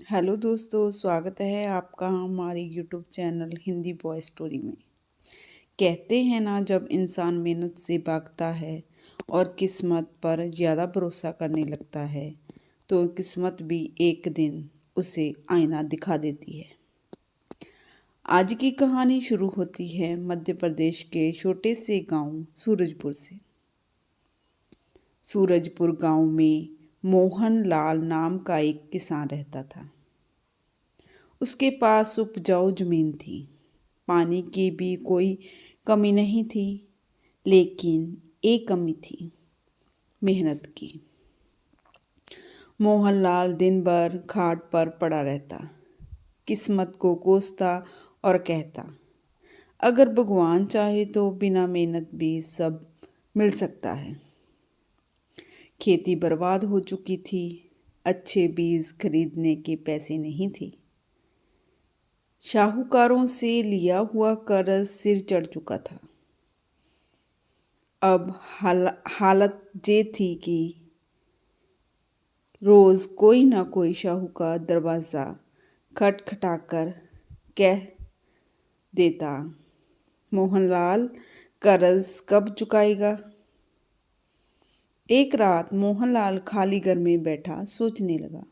Hello दोस्तों, स्वागत है आपका हमारे YouTube channel Hindi boy story में। कहते हैं ना, जब इंसान मेहनत से भागता है और किस्मत पर ज़्यादा भरोसा करने लगता है तो किस्मत भी एक दिन उसे आईना दिखा देती है। आज की कहानी शुरू होती है मध्य प्रदेश के छोटे से गांव सूरजपुर से। सूरजपुर गांव में मोहन लाल नाम का एक किसान रहता था। उसके पास उपजाऊ जमीन थी, पानी की भी कोई कमी नहीं थी, लेकिन एक कमी थी, मेहनत की। मोहनलाल दिन भर खाट पर पड़ा रहता, किस्मत को कोसता और कहता, अगर भगवान चाहे तो बिना मेहनत भी सब मिल सकता है। खेती बर्बाद हो चुकी थी, अच्छे बीज खरीदने के पैसे नहीं थे, शाहूकारों से लिया हुआ कर्ज सिर चढ़ चुका था। अब हालत ये थी कि रोज कोई ना कोई शाहूकार दरवाज़ा खटखटाकर कह देता, मोहनलाल कर्ज कब चुकाएगा। एक रात मोहनलाल खाली घर में बैठा सोचने लगा,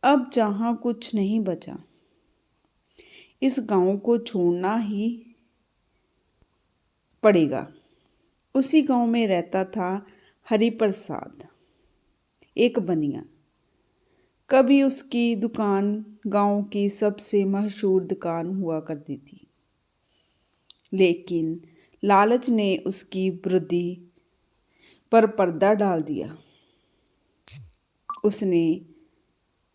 अब जहाँ कुछ नहीं बचा, इस गांव को छोड़ना ही पड़ेगा। उसी गांव में रहता था हरिप्रसाद, एक बनिया। कभी उसकी दुकान गांव की सबसे मशहूर दुकान हुआ करती थी, लेकिन लालच ने उसकी वृद्धि पर पर्दा डाल दिया। उसने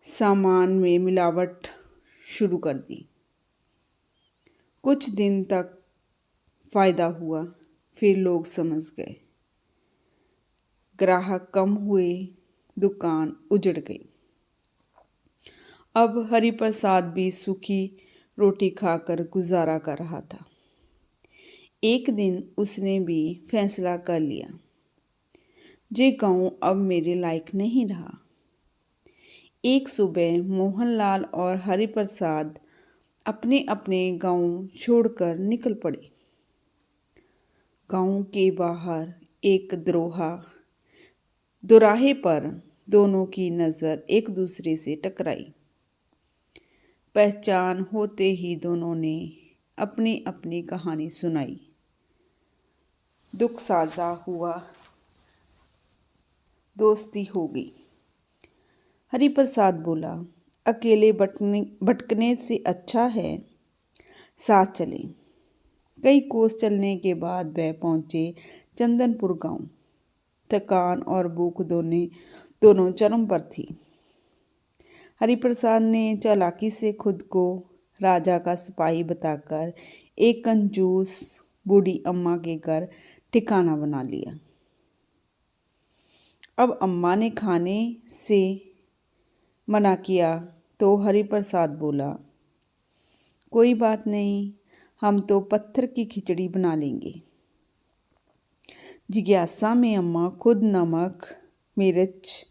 सामान में मिलावट शुरू कर दी। कुछ दिन तक फायदा हुआ, फिर लोग समझ गए, ग्राहक कम हुए, दुकान उजड़ गई। अब हरिप्रसाद भी सूखी रोटी खाकर गुजारा कर रहा था। एक दिन उसने भी फैसला कर लिया, ये गांव अब मेरे लायक नहीं रहा। एक सुबह मोहनलाल और हरिप्रसाद अपने अपने गांव छोड़कर निकल पड़े। गांव के बाहर एक दोराहे पर दोनों की नज़र एक दूसरे से टकराई। पहचान होते ही दोनों ने अपनी अपनी कहानी सुनाई। दुख साझा हुआ, दोस्ती हो गई। हरिप्रसाद बोला, अकेले भटकने से अच्छा है साथ चलें। कई कोस चलने के बाद वह पहुंचे चंदनपुर गांव। थकान और भूख दोनों चरम पर थी। हरिप्रसाद ने चालाकी से खुद को राजा का सिपाही बताकर एक कंजूस बूढ़ी अम्मा के घर ठिकाना बना लिया। अब अम्मा ने खाने से मना किया तो हरिप्रसाद बोला, कोई बात नहीं, हम तो पत्थर की खिचड़ी बना लेंगे। जिज्ञासा में अम्मा खुद नमक, मिर्च,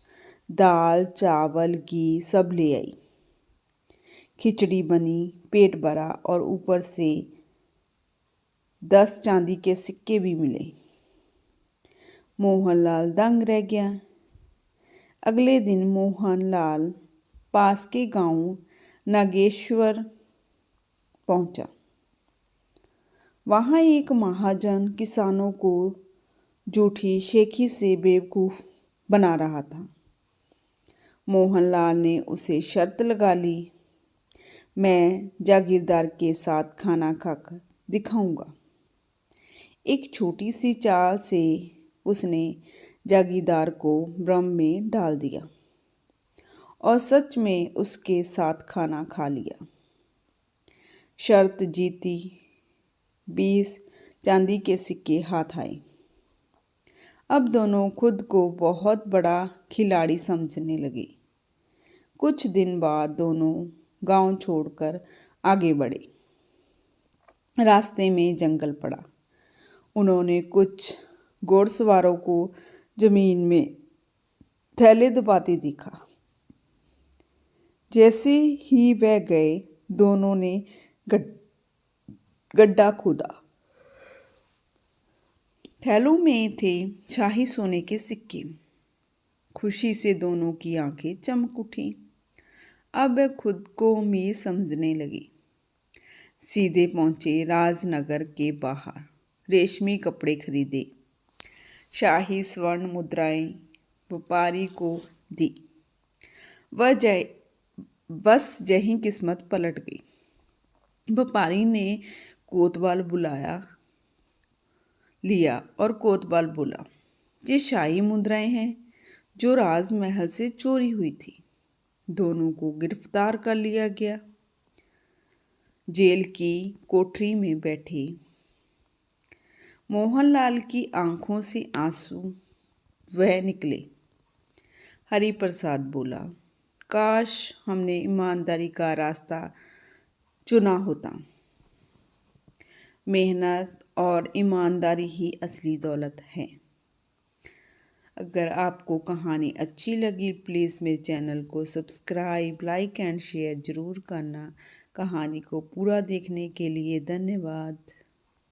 दाल, चावल, घी सब ले आई। खिचड़ी बनी, पेट भरा और ऊपर से 10 चांदी के सिक्के भी मिले। मोहनलाल दंग रह गया। अगले दिन मोहनलाल पास के गांव नागेश्वर पहुंचा। वहां एक महाजन किसानों को झूठी शेखी से बेवकूफ़ बना रहा था। मोहनलाल ने उसे शर्त लगा ली, मैं जागीरदार के साथ खाना खाकर दिखाऊंगा। एक छोटी सी चाल से उसने जागीरदार को भ्रम में डाल दिया और सच में उसके साथ खाना खा लिया। शर्त जीती, 20 चांदी के सिक्के हाथ आए। अब दोनों खुद को बहुत बड़ा खिलाड़ी समझने लगे। कुछ दिन बाद दोनों गांव छोड़कर आगे बढ़े। रास्ते में जंगल पड़ा। उन्होंने कुछ घोड़सवारों को जमीन में थैले दबाते देखा। जैसे ही वह गए, दोनों ने गड्ढा खोदा। थैलों में थे शाही सोने के सिक्के। खुशी से दोनों की आंखें चमक उठी। अब वह खुद को अमीर समझने लगी। सीधे पहुंचे राजनगर के बाहर, रेशमी कपड़े खरीदे, शाही स्वर्ण मुद्राएं व्यापारी को दी। वह बस यही किस्मत पलट गई। व्यापारी ने कोतवाल बुलाया लिया और कोतवाल बोला, ये शाही मुद्राएं हैं जो राजमहल से चोरी हुई थी। दोनों को गिरफ्तार कर लिया गया। जेल की कोठरी में बैठे मोहनलाल की आंखों से आंसू वह निकले। हरि प्रसाद बोला, काश हमने ईमानदारी का रास्ता चुना होता। मेहनत और ईमानदारी ही असली दौलत है। अगर आपको कहानी अच्छी लगी, प्लीज़ मेरे चैनल को सब्सक्राइब, लाइक एंड शेयर ज़रूर करना। कहानी को पूरा देखने के लिए धन्यवाद।